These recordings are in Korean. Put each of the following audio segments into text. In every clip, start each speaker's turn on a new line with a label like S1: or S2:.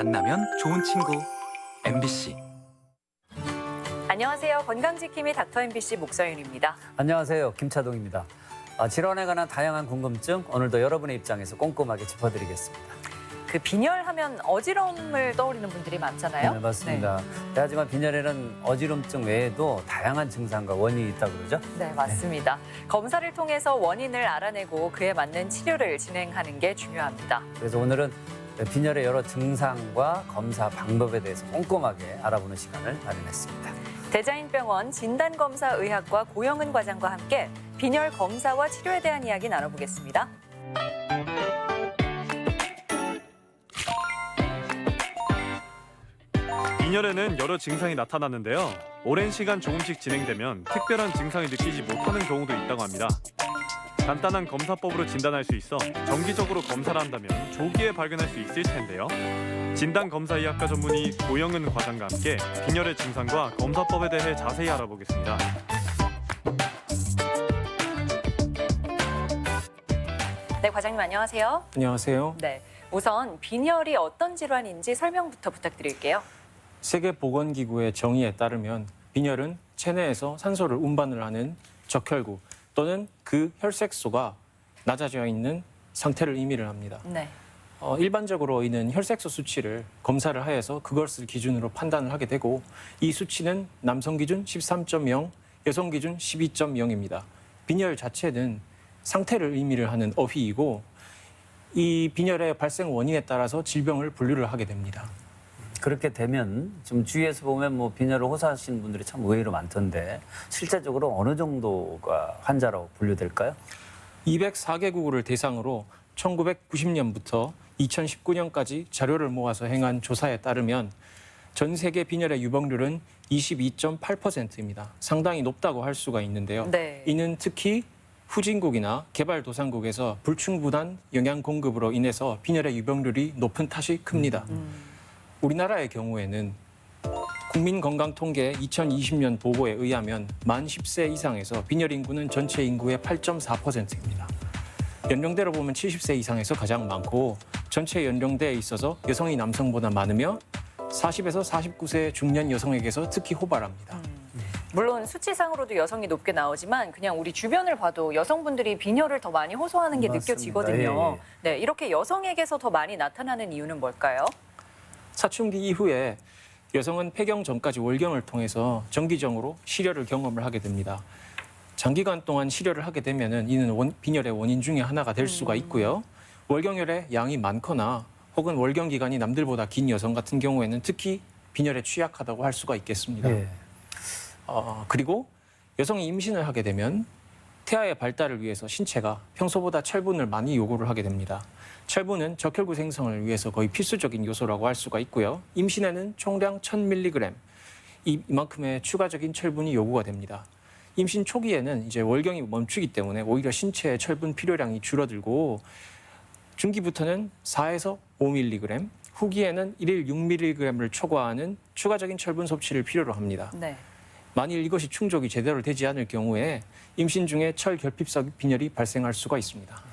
S1: 만나면 좋은 친구 MBC.
S2: 안녕하세요. 건강지킴이 닥터 MBC 목서윤입니다.
S3: 안녕하세요. 김차동입니다. 질환에 관한 다양한 궁금증 오늘도 여러분의 입장에서 꼼꼼하게 짚어드리겠습니다.
S2: 그 빈혈하면 어지러움을 떠올리는 분들이 많잖아요.
S3: 네, 맞습니다. 하지만 빈혈에는 어지럼증 외에도 다양한 증상과 원인이 있다고 그러죠?
S2: 네, 맞습니다. 검사를 통해서 원인을 알아내고 그에 맞는 치료를 진행하는 게 중요합니다.
S3: 그래서 오늘은 빈혈의 여러 증상과 검사 방법에 대해서 꼼꼼하게 알아보는 시간을 마련했습니다.
S2: 대자인병원 진단검사의학과 고영은 과장과 함께 빈혈 검사와 치료에 대한 이야기 나눠보겠습니다.
S4: 빈혈에는 여러 증상이 나타나는데요. 오랜 시간 조금씩 진행되면 특별한 증상을 느끼지 못하는 경우도 있다고 합니다. 간단한 검사법으로 진단할 수 있어 정기적으로 검사를 한다면 조기에 발견할 수 있을 텐데요. 진단검사의학과 전문의 고영은 과장과 함께 빈혈의 증상과 검사법에 대해 자세히 알아보겠습니다.
S2: 네, 과장님 안녕하세요.
S5: 안녕하세요.
S2: 네, 우선 빈혈이 어떤 질환인지 설명부터 부탁드릴게요.
S5: 세계보건기구의 정의에 따르면 빈혈은 체내에서 산소를 운반을 하는 적혈구 또는 그 혈색소가 낮아져 있는 상태를 의미를 합니다.
S2: 네.
S5: 일반적으로 이는 혈색소 수치를 검사를 하여서 그것을 기준으로 판단을 하게 되고 이 수치는 남성 기준 13.0, 여성 기준 12.0입니다. 빈혈 자체는 상태를 의미를 하는 어휘이고 이 빈혈의 발생 원인에 따라서 질병을 분류를 하게 됩니다.
S3: 그렇게 되면 지금 주위에서 보면 빈혈을 호소하시는 분들이 참 의외로 많던데 실제적으로 어느 정도가 환자로 분류될까요?
S5: 204개국을 대상으로 1990년부터 2019년까지 자료를 모아서 행한 조사에 따르면 전 세계 빈혈의 유병률은 22.8%입니다. 상당히 높다고 할 수가 있는데요.
S2: 네.
S5: 이는 특히 후진국이나 개발도상국에서 불충분한 영양 공급으로 인해서 빈혈의 유병률이 높은 탓이 큽니다. 우리나라의 경우에는 국민건강통계 2020년 보고에 의하면 만 10세 이상에서 빈혈 인구는 전체 인구의 8.4%입니다. 연령대로 보면 70세 이상에서 가장 많고 전체 연령대에 있어서 여성이 남성보다 많으며 40에서 49세 중년 여성에게서 특히 호발합니다.
S2: 물론 수치상으로도 여성이 높게 나오지만 그냥 우리 주변을 봐도 여성분들이 빈혈을 더 많이 호소하는 게
S3: 맞습니다.
S2: 느껴지거든요.
S3: 예,
S2: 네, 이렇게 여성에게서 더 많이 나타나는 이유는 뭘까요?
S5: 사춘기 이후에 여성은 폐경 전까지 월경을 통해서 정기적으로 실혈을 경험을 하게 됩니다. 장기간 동안 실혈을 하게 되면은 이는 빈혈의 원인 중에 하나가 될 수가 있고요. 월경혈의 양이 많거나 혹은 월경 기간이 남들보다 긴 여성 같은 경우에는 특히 빈혈에 취약하다고 할 수가 있겠습니다.
S3: 예.
S5: 그리고 여성이 임신을 하게 되면 태아의 발달을 위해서 신체가 평소보다 철분을 많이 요구를 하게 됩니다. 철분은 적혈구 생성을 위해서 거의 필수적인 요소라고 할 수가 있고요. 임신에는 총량 1000mg 이만큼의 추가적인 철분이 요구가 됩니다. 임신 초기에는 이제 월경이 멈추기 때문에 오히려 신체의 철분 필요량이 줄어들고 중기부터는 4에서 5mg, 후기에는 1일 6mg를 초과하는 추가적인 철분 섭취를 필요로 합니다.
S2: 네.
S5: 만일 이것이 충족이 제대로 되지 않을 경우에 임신 중에 철결핍성 빈혈이 발생할 수가 있습니다.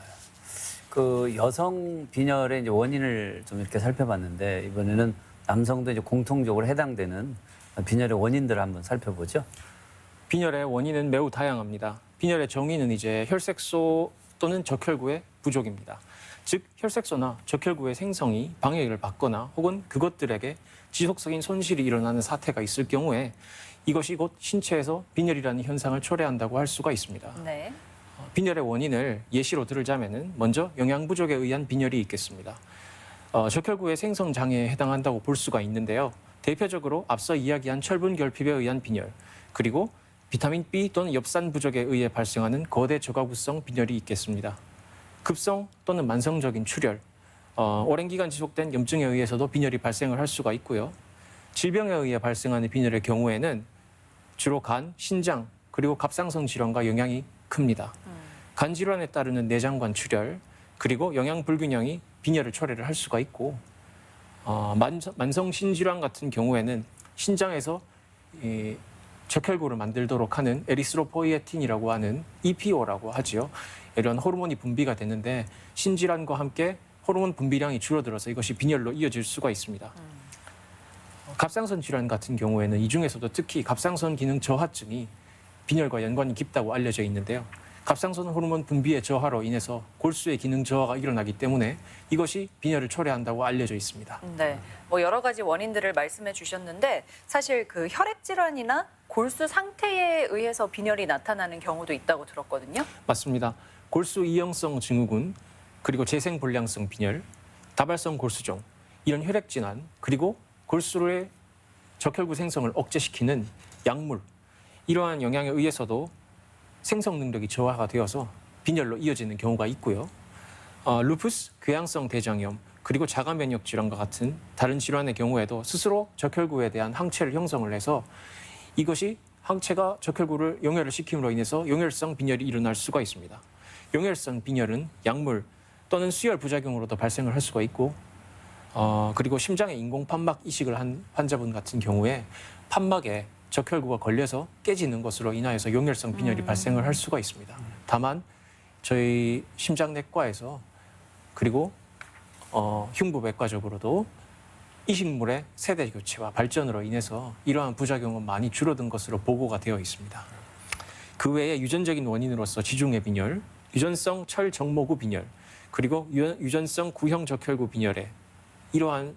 S3: 그 여성 빈혈의 이제 원인을 좀 이렇게 살펴봤는데 이번에는 남성도 이제 공통적으로 해당되는 빈혈의 원인들을 한번 살펴보죠.
S5: 빈혈의 원인은 매우 다양합니다. 빈혈의 정의는 이제 혈색소 또는 적혈구의 부족입니다. 즉 혈색소나 적혈구의 생성이 방해를 받거나 혹은 그것들에게 지속적인 손실이 일어나는 사태가 있을 경우에 이것이 곧 신체에서 빈혈이라는 현상을 초래한다고 할 수가 있습니다.
S2: 네.
S5: 빈혈의 원인을 예시로 들자면은 먼저 영양 부족에 의한 빈혈이 있겠습니다. 적혈구의 생성 장애에 해당한다고 볼 수가 있는데요. 대표적으로 앞서 이야기한 철분 결핍에 의한 빈혈, 그리고 비타민 B 또는 엽산 부족에 의해 발생하는 거대 저가구성 빈혈이 있겠습니다. 급성 또는 만성적인 출혈, 오랜 기간 지속된 염증에 의해서도 빈혈이 발생을 할 수가 있고요. 질병에 의해 발생하는 빈혈의 경우에는 주로 간, 신장, 그리고 갑상선 질환과 영향이 큽니다. 간 질환에 따르는 내장관 출혈, 그리고 영양 불균형이 빈혈을 초래를 할 수가 있고 만성 신질환 같은 경우에는 신장에서 적혈구를 만들도록 하는 에리스로포이에틴이라고 하는 EPO라고 하지요. 이런 호르몬이 분비가 되는데 신질환과 함께 호르몬 분비량이 줄어들어서 이것이 빈혈로 이어질 수가 있습니다. 갑상선 질환 같은 경우에는 이 중에서도 특히 갑상선 기능 저하증이 빈혈과 연관이 깊다고 알려져 있는데요. 갑상선 호르몬 분비의 저하로 인해서 골수의 기능 저하가 일어나기 때문에 이것이 빈혈을 초래한다고 알려져 있습니다.
S2: 네, 뭐 여러 가지 원인들을 말씀해 주셨는데 사실 그 혈액 질환이나 골수 상태에 의해서 빈혈이 나타나는 경우도 있다고 들었거든요.
S5: 맞습니다. 골수 이형성 증후군, 그리고 재생불량성 빈혈, 다발성 골수종, 이런 혈액 질환, 그리고 골수의 적혈구 생성을 억제시키는 약물, 이러한 영향에 의해서도 생성 능력이 저하가 되어서 빈혈로 이어지는 경우가 있고요. 루푸스, 궤양성 대장염, 그리고 자가 면역 질환과 같은 다른 질환의 경우에도 스스로 적혈구에 대한 항체를 형성을 해서 이것이 항체가 적혈구를 용혈을 시킴으로 인해서 용혈성 빈혈이 일어날 수가 있습니다. 용혈성 빈혈은 약물 또는 수혈 부작용으로도 발생을 할 수가 있고, 그리고 심장에 인공 판막 이식을 한 환자분 같은 경우에 판막에 적혈구가 걸려서 깨지는 것으로 인하여서 용혈성 빈혈이 발생을 할 수가 있습니다. 다만 저희 심장내과에서 그리고 흉부외과적으로도 이식물의 세대 교체와 발전으로 인해서 이러한 부작용은 많이 줄어든 것으로 보고가 되어 있습니다. 그 외에 유전적인 원인으로서 지중해 빈혈, 유전성 철정모구 빈혈, 그리고 유전성 구형 적혈구 빈혈에 이러한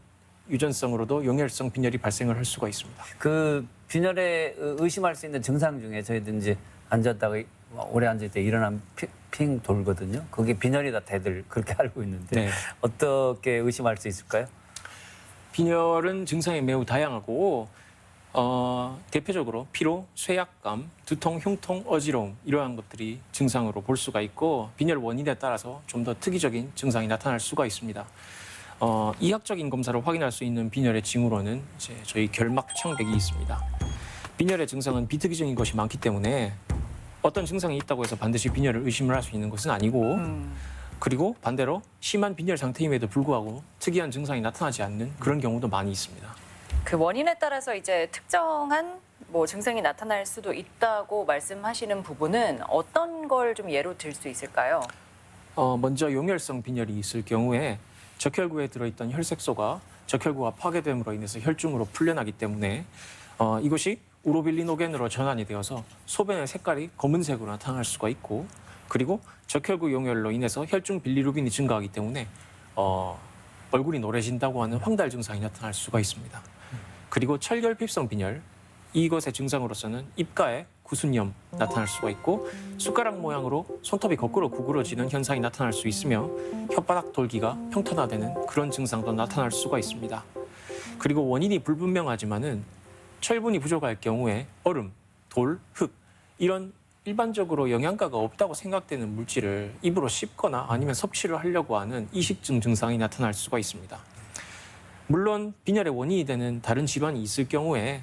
S5: 유전성으로도 용혈성 빈혈이 발생을 할 수가 있습니다.
S3: 그 빈혈에 의심할 수 있는 증상 중에 저희들 이제 앉았다가 오래 앉을 때 일어나면 핑 돌거든요. 그게 빈혈이다 다들 그렇게 알고 있는데
S5: 네.
S3: 어떻게 의심할 수 있을까요?
S5: 빈혈은 증상이 매우 다양하고 대표적으로 피로, 쇠약감, 두통, 흉통, 어지러움 이러한 것들이 증상으로 볼 수가 있고 빈혈 원인에 따라서 좀 더 특이적인 증상이 나타날 수가 있습니다. 이학적인 검사로 확인할 수 있는 빈혈의 징후로는 이제 저희 결막 청백이 있습니다. 빈혈의 증상은 비특이적인 것이 많기 때문에 어떤 증상이 있다고 해서 반드시 빈혈을 의심을 할 수 있는 것은 아니고 그리고 반대로 심한 빈혈 상태임에도 불구하고 특이한 증상이 나타나지 않는 그런 경우도 많이 있습니다.
S2: 그 원인에 따라서 이제 특정한 뭐 증상이 나타날 수도 있다고 말씀하시는 부분은 어떤 걸 좀 예로 들 수 있을까요?
S5: 먼저 용혈성 빈혈이 있을 경우에 적혈구에 들어있던 혈색소가 적혈구가 파괴됨으로 인해서 혈중으로 풀려나기 때문에 이것이 우로빌리노겐으로 전환이 되어서 소변의 색깔이 검은색으로 나타날 수가 있고 그리고 적혈구 용혈로 인해서 혈중 빌리루빈이 증가하기 때문에 얼굴이 노래진다고 하는 황달 증상이 나타날 수가 있습니다. 그리고 철결핍성 빈혈, 이것의 증상으로서는 입가에 구순염 나타날 수가 있고 숟가락 모양으로 손톱이 거꾸로 구부러지는 현상이 나타날 수 있으며 혓바닥 돌기가 평탄화되는 그런 증상도 나타날 수가 있습니다. 그리고 원인이 불분명하지만은 철분이 부족할 경우에 얼음, 돌, 흙 이런 일반적으로 영양가가 없다고 생각되는 물질을 입으로 씹거나 아니면 섭취를 하려고 하는 이식증 증상이 나타날 수가 있습니다. 물론 빈혈의 원인이 되는 다른 질환이 있을 경우에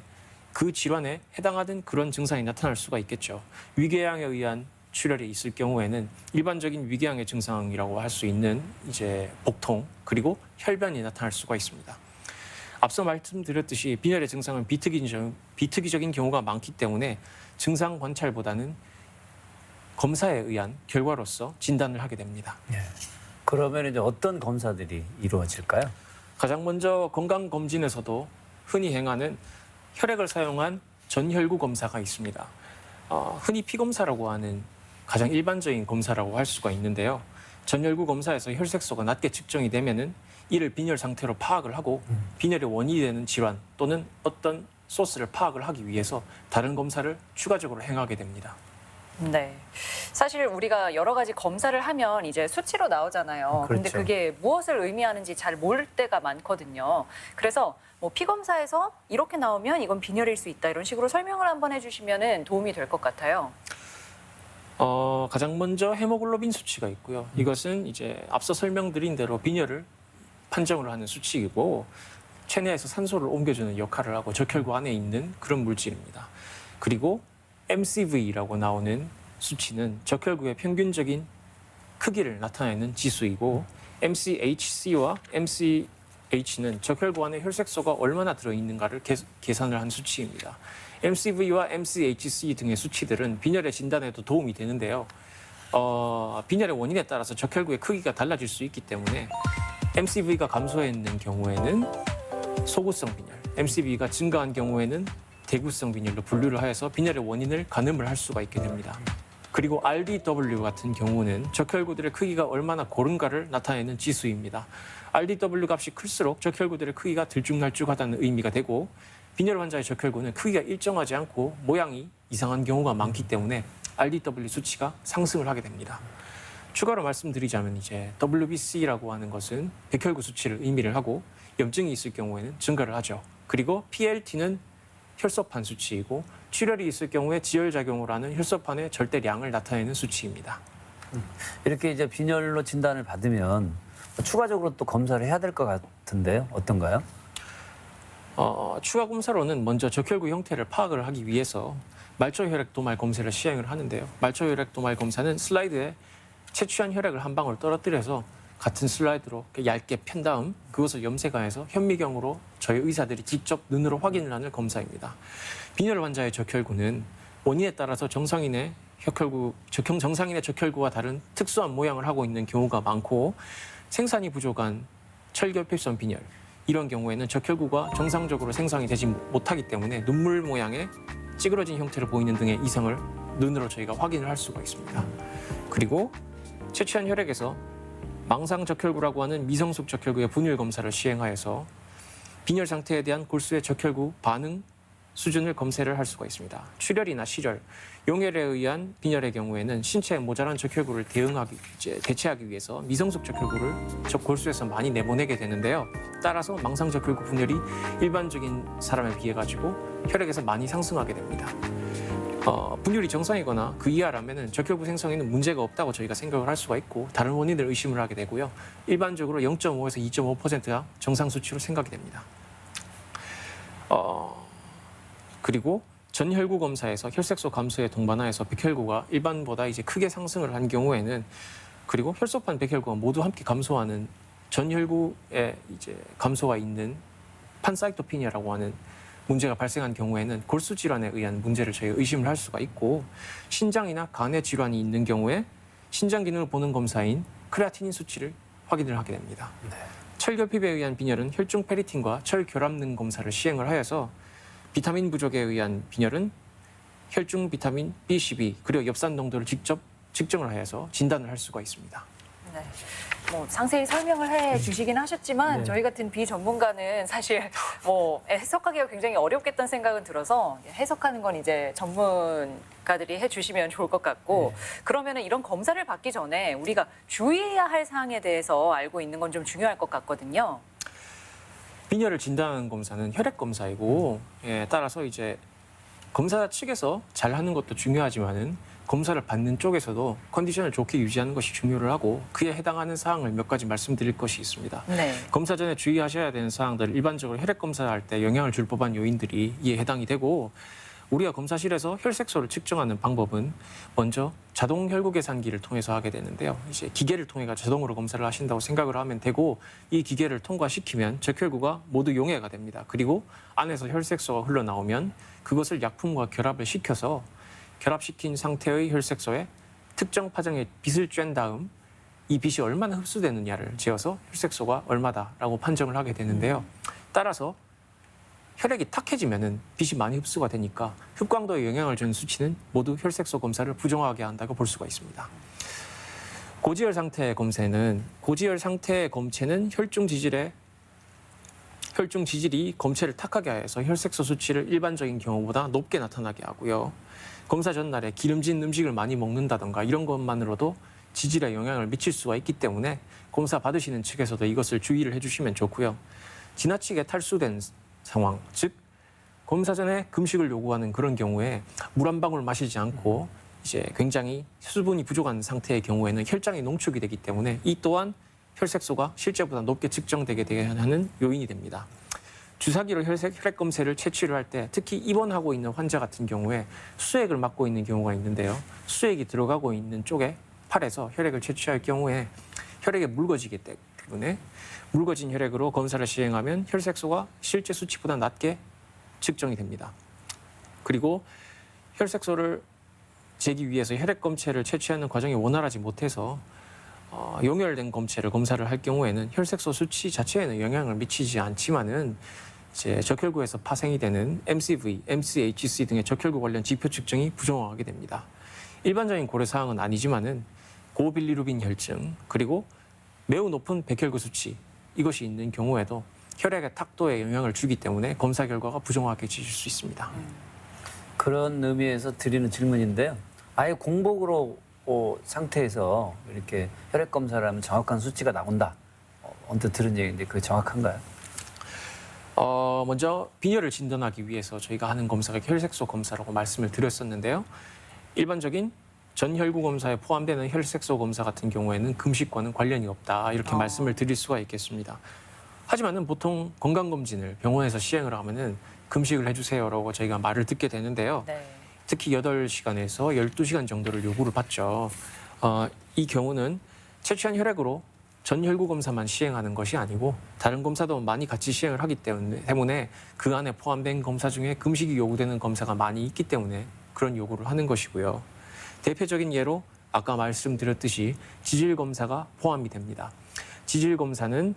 S5: 그 질환에 해당하는 그런 증상이 나타날 수가 있겠죠. 위궤양에 의한 출혈이 있을 경우에는 일반적인 위궤양의 증상이라고 할 수 있는 이제 복통 그리고 혈변이 나타날 수가 있습니다. 앞서 말씀드렸듯이 빈혈의 증상은 비특이적인 경우가 많기 때문에 증상 관찰보다는 검사에 의한 결과로서 진단을 하게 됩니다.
S3: 그러면 이제 어떤 검사들이 이루어질까요?
S5: 가장 먼저 건강검진에서도 흔히 행하는 혈액을 사용한 전혈구 검사가 있습니다. 흔히 피검사라고 하는 가장 일반적인 검사라고 할 수가 있는데요. 전혈구 검사에서 혈색소가 낮게 측정이 되면은 이를 빈혈 상태로 파악을 하고 빈혈의 원인이 되는 질환 또는 어떤 소스를 파악을 하기 위해서 다른 검사를 추가적으로 행하게 됩니다.
S2: 네. 사실 우리가 여러 가지 검사를 하면 이제 수치로 나오잖아요. 그런데
S3: 그렇죠.
S2: 그게 무엇을 의미하는지 잘 모를 때가 많거든요. 그래서 뭐 피검사에서 이렇게 나오면 이건 빈혈일 수 있다 이런 식으로 설명을 한번 해주시면 도움이 될 것 같아요.
S5: 가장 먼저 헤모글로빈 수치가 있고요. 이것은 이제 앞서 설명드린 대로 빈혈을 판정을 하는 수치이고 체내에서 산소를 옮겨주는 역할을 하고 적혈구 안에 있는 그런 물질입니다. 그리고 MCV라고 나오는 수치는 적혈구의 평균적인 크기를 나타내는 지수이고 MCHC와 MCH는 적혈구 안에 혈색소가 얼마나 들어있는가를 계산을 한 수치입니다. MCV와 MCHC 등의 수치들은 빈혈의 진단에도 도움이 되는데요. 빈혈의 원인에 따라서 적혈구의 크기가 달라질 수 있기 때문에 MCV가 감소했는 경우에는 소구성 빈혈, MCV가 증가한 경우에는 대구성 빈혈로 분류를 하여서 빈혈의 원인을 가늠을 할 수가 있게 됩니다. 그리고 RDW 같은 경우는 적혈구들의 크기가 얼마나 고른가를 나타내는 지수입니다. RDW 값이 클수록 적혈구들의 크기가 들쭉날쭉하다는 의미가 되고 빈혈 환자의 적혈구는 크기가 일정하지 않고 모양이 이상한 경우가 많기 때문에 RDW 수치가 상승을 하게 됩니다. 추가로 말씀드리자면 이제 WBC라고 하는 것은 백혈구 수치를 의미를 하고 염증이 있을 경우에는 증가를 하죠. 그리고 PLT는 혈소판 수치이고 출혈이 있을 경우에 지혈작용을 하는 혈소판의 절대량을 나타내는 수치입니다.
S3: 이렇게 이제 빈혈로 진단을 받으면 추가적으로 또 검사를 해야 될 것 같은데요. 어떤가요?
S5: 추가 검사로는 먼저 적혈구 형태를 파악을 하기 위해서 말초혈액 도말 검사를 시행을 하는데요. 말초혈액 도말 검사는 슬라이드에 채취한 혈액을 한 방울 떨어뜨려서 같은 슬라이드로 얇게 편 다음 그것을 염색하여서 현미경으로 저희 의사들이 직접 눈으로 확인을 하는 검사입니다. 빈혈 환자의 적혈구는 원인에 따라서 정상인의 적혈구와 다른 특수한 모양을 하고 있는 경우가 많고 생산이 부족한 철결핍성 빈혈 이런 경우에는 적혈구가 정상적으로 생성이 되지 못하기 때문에 눈물 모양의 찌그러진 형태를 보이는 등의 이상을 눈으로 저희가 확인을 할 수가 있습니다. 그리고 채취한 혈액에서 망상적혈구라고 하는 미성숙 적혈구의 분율 검사를 시행하여서 빈혈 상태에 대한 골수의 적혈구 반응 수준을 검사를 할 수가 있습니다. 출혈이나 실혈, 용혈에 의한 빈혈의 경우에는 신체에 모자란 적혈구를 대체하기 위해서 미성숙 적혈구를 골수에서 많이 내보내게 되는데요. 따라서 망상 적혈구 분열이 일반적인 사람에 비해 가지고 혈액에서 많이 상승하게 됩니다. 분율이 정상이거나 그 이하라면 적혈구 생성에는 문제가 없다고 저희가 생각을 할 수가 있고 다른 원인을 의심을 하게 되고요. 일반적으로 0.5에서 2.5%가 정상 수치로 생각이 됩니다. 그리고 전혈구 검사에서 혈색소 감소에 동반하여서 백혈구가 일반보다 이제 크게 상승을 한 경우에는 그리고 혈소판 백혈구가 모두 함께 감소하는 전혈구에 이제 감소가 있는 판사이토피니아라고 하는 문제가 발생한 경우에는 골수 질환에 의한 문제를 저희가 의심을 할 수가 있고 신장이나 간의 질환이 있는 경우에 신장 기능을 보는 검사인 크레아티닌 수치를 확인을 하게 됩니다. 철결핍에 의한 빈혈은 혈중 페리틴과 철결합능 검사를 시행을 하여서 비타민 부족에 의한 빈혈은 혈중 비타민 B12 그리고 엽산 농도를 직접 측정을 하여서 진단을 할 수가 있습니다.
S2: 네. 뭐 상세히 설명을 해주시긴 하셨지만
S3: 네.
S2: 저희 같은 비전문가는 사실 뭐 해석하기가 굉장히 어렵겠다는 생각은 들어서 해석하는 건 이제 전문가들이 해주시면 좋을 것 같고 그러면은 이런 검사를 받기 전에 우리가 주의해야 할 사항에 대해서 알고 있는 건 좀 중요할 것 같거든요.
S5: 빈혈을 진단하는 검사는 혈액 검사이고 따라서 이제 검사 측에서 잘 하는 것도 중요하지만은 검사를 받는 쪽에서도 컨디션을 좋게 유지하는 것이 중요를 하고 그에 해당하는 사항을 몇 가지 말씀드릴 것이 있습니다.
S2: 네.
S5: 검사 전에 주의하셔야 되는 사항들 일반적으로 혈액 검사할 때 영향을 줄 법한 요인들이 이에 해당이 되고 우리가 검사실에서 혈색소를 측정하는 방법은 먼저 자동 혈구 계산기를 통해서 하게 되는데요. 이제 기계를 통해 자동으로 검사를 하신다고 생각을 하면 되고 이 기계를 통과시키면 적혈구가 모두 용해가 됩니다. 그리고 안에서 혈색소가 흘러나오면 그것을 약품과 결합을 시켜서 결합시킨 상태의 혈색소에 특정 파장의 빛을 쬐는 다음 이 빛이 얼마나 흡수되느냐를 재어서 혈색소가 얼마다라고 판정을 하게 되는데요. 따라서 혈액이 탁해지면은 빛이 많이 흡수가 되니까 흡광도에 영향을 주는 수치는 모두 혈색소 검사를 부정하게 한다고 볼 수가 있습니다. 고지혈 상태 검사는 고지혈 상태의 검체는 혈중 지질이 검체를 탁하게 하여서 혈색소 수치를 일반적인 경우보다 높게 나타나게 하고요. 검사 전날에 기름진 음식을 많이 먹는다던가 이런 것만으로도 지질에 영향을 미칠 수가 있기 때문에 검사 받으시는 측에서도 이것을 주의를 해주시면 좋고요. 지나치게 탈수된 상황, 즉 검사 전에 금식을 요구하는 그런 경우에 물 한 방울 마시지 않고 이제 굉장히 수분이 부족한 상태의 경우에는 혈장이 농축이 되기 때문에 이 또한 혈색소가 실제보다 높게 측정되게 하는 요인이 됩니다. 주사기로 혈액 검사를 채취를 할 때 특히 입원하고 있는 환자 같은 경우에 수액을 맞고 있는 경우가 있는데요. 수액이 들어가고 있는 쪽에 팔에서 혈액을 채취할 경우에 혈액이 묽어지기 때문에 묽어진 혈액으로 검사를 시행하면 혈색소가 실제 수치보다 낮게 측정이 됩니다. 그리고 혈색소를 재기 위해서 혈액 검체를 채취하는 과정이 원활하지 못해서 용혈된 검체를 검사를 할 경우에는 혈색소 수치 자체에는 영향을 미치지 않지만은 이제 적혈구에서 파생이 되는 MCV, MCHC 등의 적혈구 관련 지표 측정이 부정하게 됩니다. 일반적인 고려 사항은 아니지만은 고빌리루빈 혈증 그리고 매우 높은 백혈구 수치 이것이 있는 경우에도 혈액의 탁도에 영향을 주기 때문에 검사 결과가 부정확해질 수 있습니다.
S3: 그런 의미에서 드리는 질문인데요. 아예 공복으로 상태에서 이렇게 혈액 검사를 하면 정확한 수치가 나온다. 언뜻 들은 얘기인데 그게 정확한가요?
S5: 먼저 빈혈을 진단하기 위해서 저희가 하는 검사가 혈색소 검사라고 말씀을 드렸었는데요. 일반적인 전혈구 검사에 포함되는 혈색소 검사 같은 경우에는 금식과는 관련이 없다 이렇게 말씀을 드릴 수가 있겠습니다. 하지만은 보통 건강검진을 병원에서 시행을 하면은 금식을 해주세요라고 저희가 말을 듣게 되는데요.
S2: 네.
S5: 특히 8시간에서 12시간 정도를 요구를 받죠. 이 경우는 채취한 혈액으로 전혈구 검사만 시행하는 것이 아니고 다른 검사도 많이 같이 시행을 하기 때문에 그 안에 포함된 검사 중에 금식이 요구되는 검사가 많이 있기 때문에 그런 요구를 하는 것이고요. 대표적인 예로 아까 말씀드렸듯이 지질 검사가 포함이 됩니다. 지질 검사는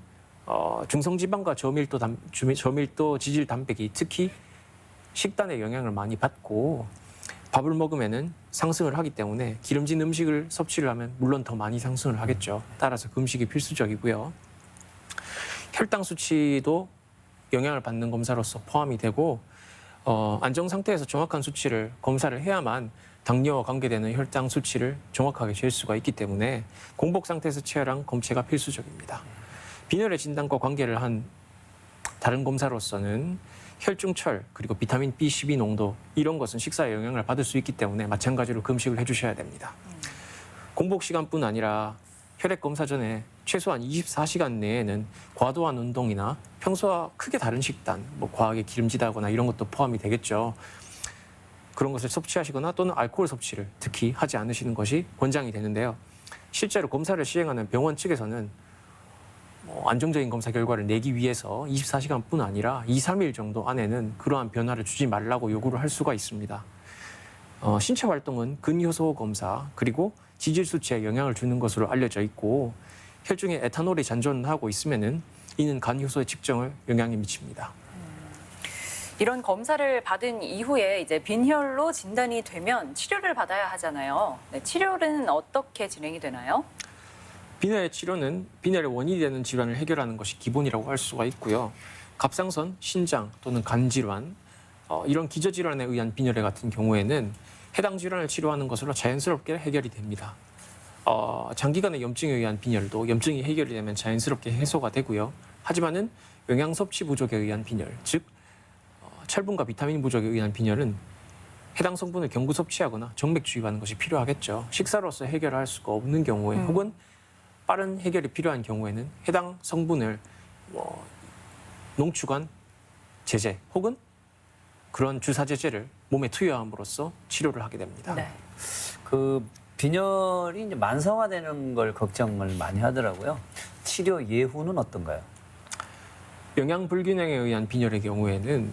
S5: 중성지방과 저밀도 지질 단백이 특히 식단에 영향을 많이 받고 밥을 먹으면은 상승을 하기 때문에 기름진 음식을 섭취를 하면 물론 더 많이 상승을 하겠죠. 따라서 금식이 필수적이고요. 혈당 수치도 영향을 받는 검사로서 포함이 되고 안정 상태에서 정확한 수치를 검사를 해야만 당뇨와 관계되는 혈당 수치를 정확하게 잴 수가 있기 때문에 공복 상태에서 체혈한 검체가 필수적입니다. 빈혈의 진단과 관계를 한 다른 검사로서는 혈중철 그리고 비타민 B12 농도 이런 것은 식사에 영향을 받을 수 있기 때문에 마찬가지로 금식을 해주셔야 됩니다. 공복 시간뿐 아니라 혈액 검사 전에 최소한 24시간 내에는 과도한 운동이나 평소와 크게 다른 식단, 과하게 기름지다거나 이런 것도 포함이 되겠죠. 그런 것을 섭취하시거나 또는 알코올 섭취를 특히 하지 않으시는 것이 권장이 되는데요. 실제로 검사를 시행하는 병원 측에서는 안정적인 검사 결과를 내기 위해서 24시간뿐 아니라 2, 3일 정도 안에는 그러한 변화를 주지 말라고 요구를 할 수가 있습니다. 신체 활동은 근효소 검사 그리고 지질 수치에 영향을 주는 것으로 알려져 있고 혈중에 에탄올이 잔존하고 있으면은 이는 간 효소의 측정을 영향이 미칩니다.
S2: 이런 검사를 받은 이후에 이제 빈혈로 진단이 되면 치료를 받아야 하잖아요. 네, 치료는 어떻게 진행이 되나요?
S5: 빈혈의 치료는 빈혈의 원인이 되는 질환을 해결하는 것이 기본이라고 할 수가 있고요. 갑상선, 신장 또는 간 질환 이런 기저질환에 의한 빈혈의 같은 경우에는 해당 질환을 치료하는 것으로 자연스럽게 해결이 됩니다. 장기간의 염증에 의한 빈혈도 염증이 해결이 되면 자연스럽게 해소가 되고요. 하지만은 영양 섭취 부족에 의한 빈혈, 즉 철분과 비타민 부족에 의한 빈혈은 해당 성분을 경구 섭취하거나 정맥 주입하는 것이 필요하겠죠. 식사로서 해결할 수가 없는 경우에 혹은 빠른 해결이 필요한 경우에는 해당 성분을 농축한 제제 혹은 그런 주사 제제를 몸에 투여함으로써 치료를 하게 됩니다.
S2: 네.
S3: 그 빈혈이 이제 만성화되는 걸 걱정을 많이 하더라고요. 치료 예후는 어떤가요?
S5: 영양 불균형에 의한 빈혈의 경우에는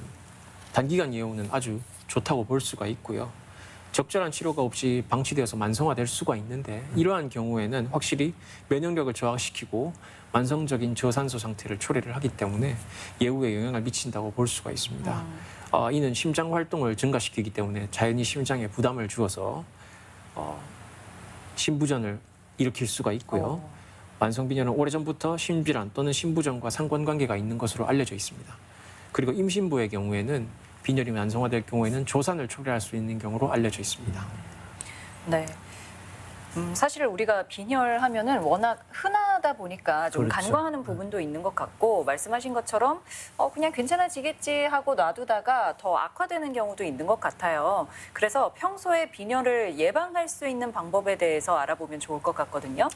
S5: 단기간 예후는 아주 좋다고 볼 수가 있고요. 적절한 치료가 없이 방치되어서 만성화될 수가 있는데 이러한 경우에는 확실히 면역력을 저하시키고 만성적인 저산소 상태를 초래를 하기 때문에 예후에 영향을 미친다고 볼 수가 있습니다. 이는 심장 활동을 증가시키기 때문에 자연히 심장에 부담을 주어서 심부전을 일으킬 수가 있고요. 만성빈혈은 오래전부터 심질환 또는 심부전과 상관관계가 있는 것으로 알려져 있습니다. 그리고 임신부의 경우에는 빈혈이 만성화될 경우에는 조산을 초래할 수 있는 경우로 알려져 있습니다.
S2: 네. 사실 우리가 빈혈하면은 워낙 흔하다 보니까 좀
S3: 그렇죠.
S2: 간과하는 부분도 있는 것 같고 말씀하신 것처럼 그냥 괜찮아지겠지 하고 놔두다가 더 악화되는 경우도 있는 것 같아요. 그래서 평소에 빈혈을 예방할 수 있는 방법에 대해서 알아보면 좋을 것 같거든요.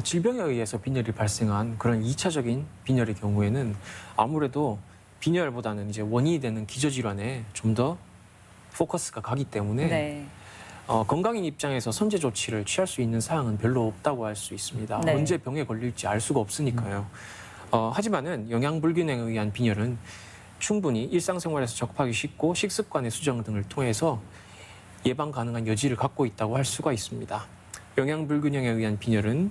S5: 질병에 의해서 빈혈이 발생한 그런 2차적인 빈혈의 경우에는 아무래도 빈혈보다는 이제 원인이 되는 기저질환에 좀 더 포커스가 가기 때문에
S2: 네.
S5: 건강인 입장에서 선제 조치를 취할 수 있는 사항은 별로 없다고 할 수 있습니다.
S2: 네.
S5: 언제 병에 걸릴지 알 수가 없으니까요. 하지만은 영양 불균형에 의한 빈혈은 충분히 일상생활에서 접하기 쉽고 식습관의 수정 등을 통해서 예방 가능한 여지를 갖고 있다고 할 수가 있습니다. 영양 불균형에 의한 빈혈은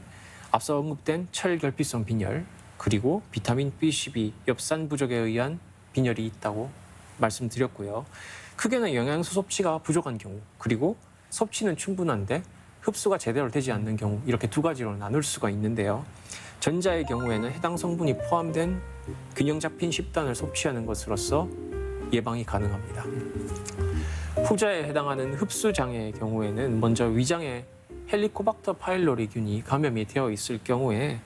S5: 앞서 언급된 철결핍성 빈혈, 그리고 비타민 B12, 엽산 부족에 의한 빈혈이 있다고 말씀드렸고요. 크게는 영양소 섭취가 부족한 경우, 그리고 섭취는 충분한데 흡수가 제대로 되지 않는 경우, 이렇게 두 가지로 나눌 수가 있는데요. 전자의 경우에는 해당 성분이 포함된 균형 잡힌 식단을 섭취하는 것으로서 예방이 가능합니다. 후자에 해당하는 흡수 장애의 경우에는 먼저 위장에 헬리코박터 파일로리균이 감염이 되어 있을 경우에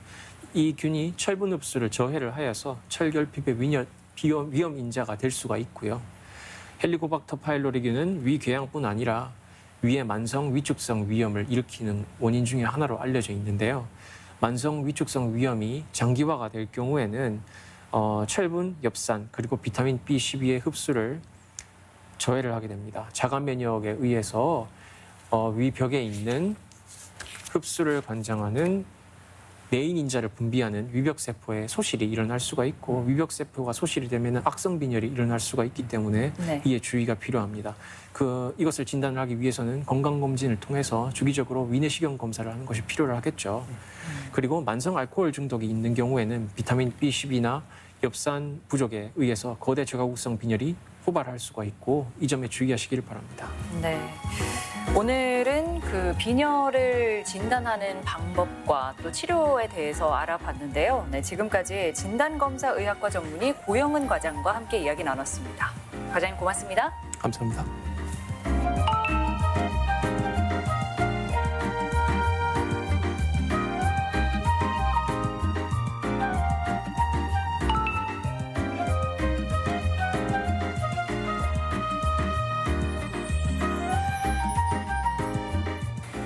S5: 이 균이 철분 흡수를 저해를 하여서 철결핍의 위험 인자가 될 수가 있고요. 헬리코박터 파일로리균은 위궤양뿐 아니라 위의 만성 위축성 위염을 일으키는 원인 중에 하나로 알려져 있는데요. 만성 위축성 위염이 장기화가 될 경우에는 철분, 엽산, 그리고 비타민 B12의 흡수를 저해를 하게 됩니다. 자가 면역에 의해서 위벽에 있는 흡수를 관장하는 내인 인자를 분비하는 위벽세포의 소실이 일어날 수가 있고, 위벽세포가 소실이 되면 악성 빈혈이 일어날 수가 있기 때문에
S2: 네.
S5: 이에 주의가 필요합니다. 이것을 진단을 하기 위해서는 건강검진을 통해서 주기적으로 위내시경 검사를 하는 것이 필요하겠죠. 그리고 만성 알코올 중독이 있는 경우에는 비타민 B12나 엽산 부족에 의해서 거대 저가국성 빈혈이 호발할 수가 있고, 이 점에 주의하시길 바랍니다.
S2: 네. 오늘은 그 빈혈을 진단하는 방법과 또 치료에 대해서 알아봤는데요. 네, 지금까지 진단검사의학과 전문의 고영은 과장과 함께 이야기 나눴습니다. 과장님 고맙습니다.
S5: 감사합니다.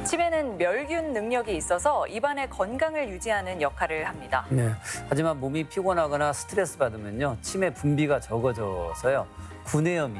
S2: 치매는 멸균 능력이 있어서 입안의 건강을 유지하는 역할을 합니다.
S3: 네. 하지만 몸이 피곤하거나 스트레스 받으면요, 치매 분비가 적어져서요, 구내염이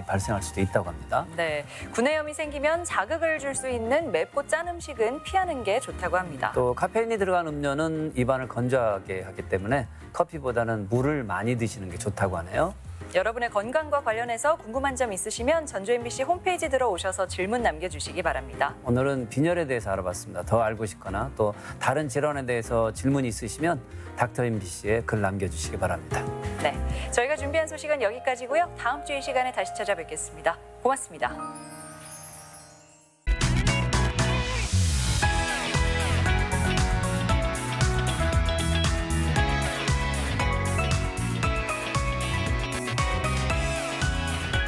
S3: 발생할 수도 있다고 합니다.
S2: 네, 구내염이 생기면 자극을 줄 수 있는 맵고 짠 음식은 피하는 게 좋다고 합니다.
S3: 또 카페인이 들어간 음료는 입안을 건조하게 하기 때문에 커피보다는 물을 많이 드시는 게 좋다고 하네요.
S2: 여러분의 건강과 관련해서 궁금한 점 있으시면 전주 MBC 홈페이지 들어오셔서 질문 남겨주시기 바랍니다.
S3: 오늘은 빈혈에 대해서 알아봤습니다. 더 알고 싶거나 또 다른 질환에 대해서 질문이 있으시면 닥터 MBC에 글 남겨주시기 바랍니다.
S2: 네, 저희가 준비한 소식은 여기까지고요. 다음 주 이 시간에 다시 찾아뵙겠습니다. 고맙습니다.